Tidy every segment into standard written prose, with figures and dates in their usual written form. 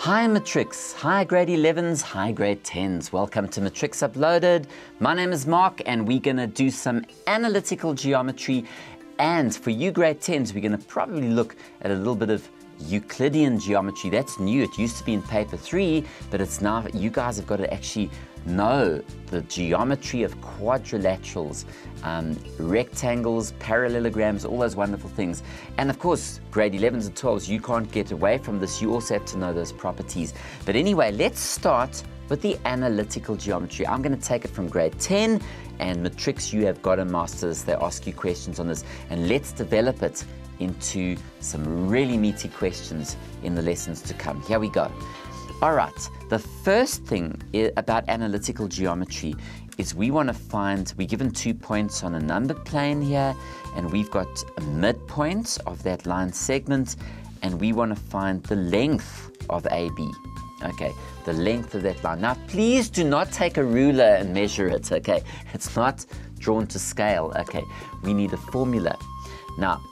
Hi Matrix, hi grade 11s, hi grade 10s. Welcome to Matrix Uploaded. My name is Mark and we're going to do some analytical geometry. And for you grade 10s, we're going to probably look at a little bit of Euclidean geometry. That's new. It used to be in paper 3, but it's now, you guys have got to actually know the geometry of quadrilaterals, rectangles, parallelograms, all those wonderful things. And of course, grade 11s and 12s, you can't get away from this. You also have to know those properties. But anyway, let's start with the analytical geometry. I'm going to take it from grade 10, and Matrix, you have got to master this. They ask you questions on this, and let's develop it into some really meaty questions in the lessons to come. Here we go. All right, the first thing about analytical geometry is we want to find, we're given 2 points on a number plane here, and we've got a midpoint of that line segment, and we want to find the length of AB. Okay, the length of that line. Now, please do not take a ruler and measure it, okay? It's not drawn to scale, okay? We need a formula. Now,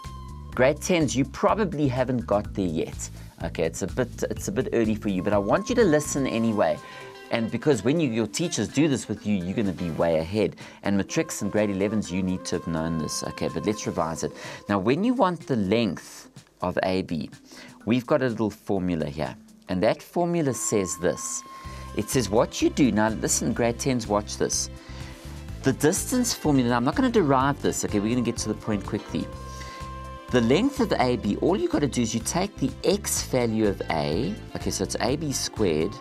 grade 10s, you probably haven't got there yet. Okay, it's a bit early for you, but I want you to listen anyway. And because when your teachers do this with you, you're going to be way ahead. And Matrix and grade 11s, you need to have known this. Okay, but let's revise it. Now, when you want the length of AB, we've got a little formula here. And that formula says this. It says what you do. Now, listen, grade 10s, watch this. The distance formula, now I'm not going to derive this. Okay, we're going to get to the point quickly. The length of AB, all you've got to do is you take the x value of A, okay, so it's AB squared,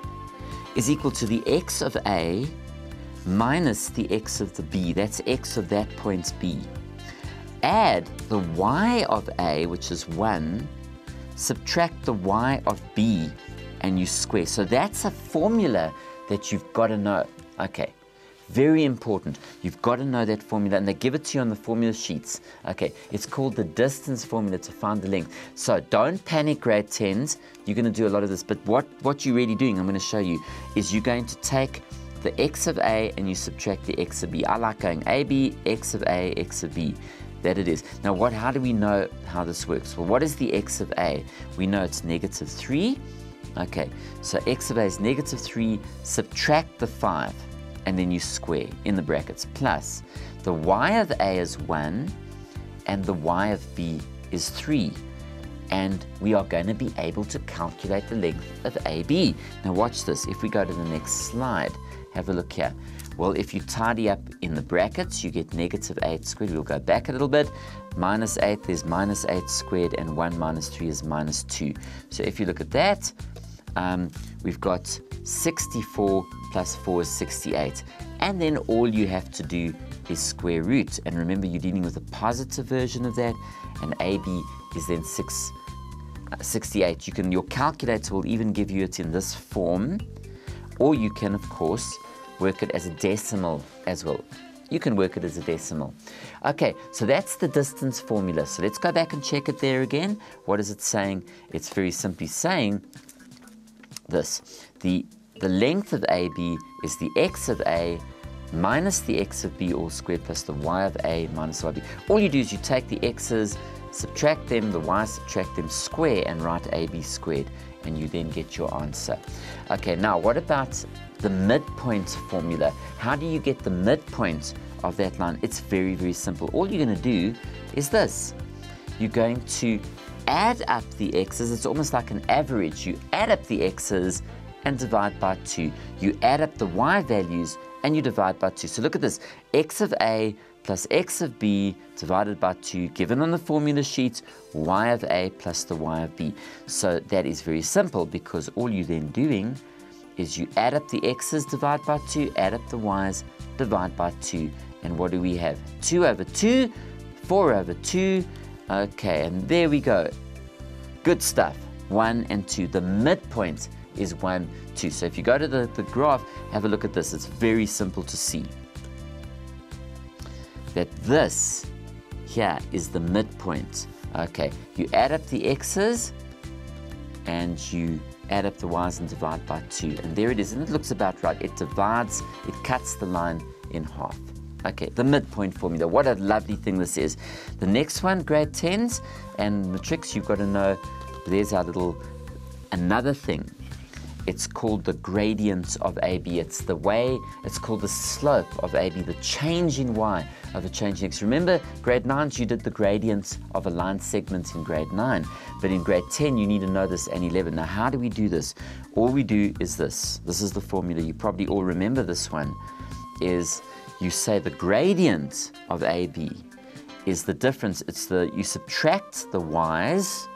is equal to the x of A minus the x of the B. That's x of that point B. Add the y of A, which is 1, subtract the y of B, and you square. So that's a formula that you've got to know. Okay. Very important. You've got to know that formula, and they give it to you on the formula sheets. Okay, it's called the distance formula to find the length. So don't panic, grade 10s. You're going to do a lot of this, but what you're really doing, I'm going to show you, is you're going to take the x of A and you subtract the x of B. I like going AB, x of A, x of B. That it is. Now, how do we know how this works? Well, what is the x of A? We know it's negative 3. Okay, so x of A is negative 3, subtract the 5. And then you square in the brackets, plus the y of A is 1 and the y of B is 3. And we are going to be able to calculate the length of AB. Now watch this. If we go to the next slide, have a look here. Well, if you tidy up in the brackets, you get negative 8 squared. We'll go back a little bit. Minus 8, there's minus 8 squared, and 1 minus 3 is minus 2. So if you look at that, we've got 64 plus 4 is 68. And then all you have to do is square root. And remember, you're dealing with a positive version of that, and AB is then 68. Your calculator will even give you it in this form, or you can, of course, work it as a decimal as well. You can work it as a decimal. Okay, so that's the distance formula. So let's go back and check it there again. What is it saying? It's very simply saying this. The length of AB is the x of A minus the x of B all squared plus the y of A minus y of B. All you do is you take the x's, subtract them, the y's, subtract them, square, and write AB squared, and you then get your answer. Okay, now what about the midpoint formula? How do you get the midpoint of that line? It's very, very simple. All you're going to do is this. You're going to add up the x's. It's almost like an average. You add up the x's and divide by 2. You add up the y values and you divide by 2. So look at this. X of A plus x of B divided by 2, given on the formula sheet, y of A plus the y of B. So that is very simple, because all you're then doing is you add up the x's, divide by 2, add up the y's, divide by 2. And what do we have? 2 over 2, 4 over 2. Okay, and there we go. Good stuff. 1 and 2. The midpoint is 1, 2. So if you go to the graph, have a look at this. It's very simple to see that this here is the midpoint. Okay, you add up the x's and you add up the y's and divide by 2. And there it is. And it looks about right. It divides, it cuts the line in half. Okay, the midpoint formula. What a lovely thing this is. The next one, grade 10s, and Matrix, you've got to know, there's our little, another thing. it's called the gradient of AB. It's called the slope of AB, the change in y of a change in x. Remember, grade 9, you did the gradient of a line segment in grade 9, but in grade 10, you need to know this, and 11. Now, how do we do this? All we do is this. This is the formula. You probably all remember this one, is you say the gradient of AB is the difference. You subtract the y's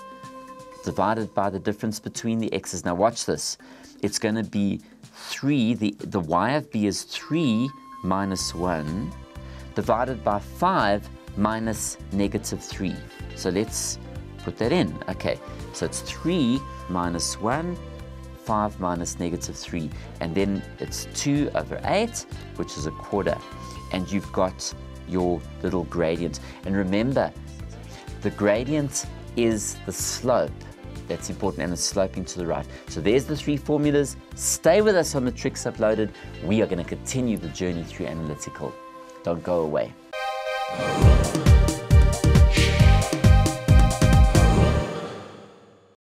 divided by the difference between the x's. Now watch this. It's going to be 3, the y of b is 3 minus 1 divided by 5 minus negative 3. So let's put that in. Okay, so it's 3 minus 1, 5 minus negative 3, and then it's 2 over 8, which is a quarter. And you've got your little gradient. And remember, the gradient is the slope. That's important, and it's sloping to the right. So there's the 3 formulas. Stay with us on the Tricks Uploaded. We are going to continue the journey through analytical. Don't go away.